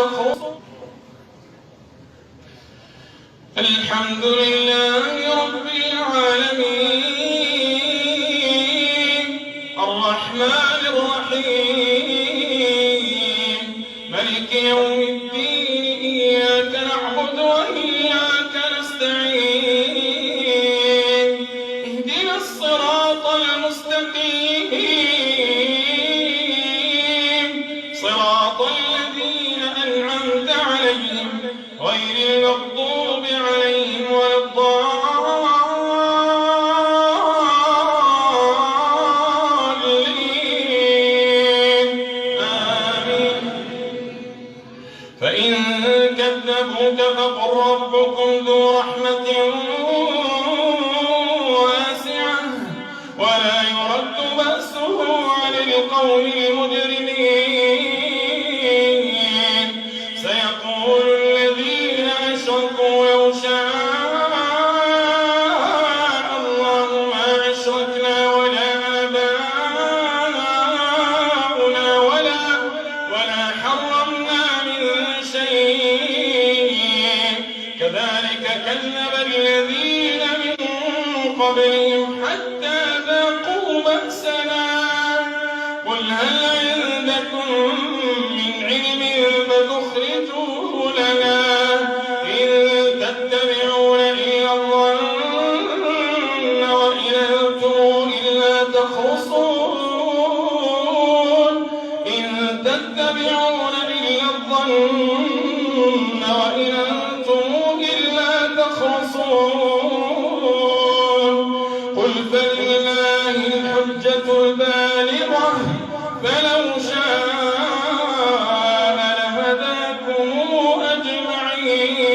تخرصون. الحمد لله رب العالمين الرحمن الرحيم ملك يوم الدين إياك نعبد وإياك نستعين اهدنا الصراط المستقيم صراط الذين أنعمت عليهم غير المغضوب عليهم ولا الضالين آمين. فإن كذبوك فقل ربكم ذو رحمة واسعة ولا يرد بأسه عن القوم المجرمين. سيقول الذين أشركوا لو شاء الله ما أشركنا ولا آباؤنا ولا حرمنا من شيء كذلك كذب الذين من قبلهم حتى ذاقوا بأسنا. قل هل عندكم من علم فتخرجوه لنا إن تتبعون إلا الظن وإن أنتم إلا تخرصون. إن تتبعون إلا الظن وإن أنتم إلا تخرصون. قل فلله الحجة البالغة فلو شاء لهداكم أجمعين.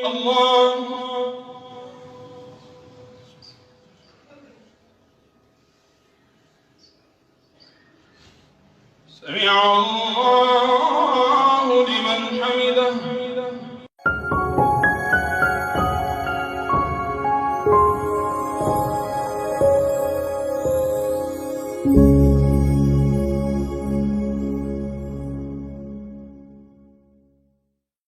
الله سمع الله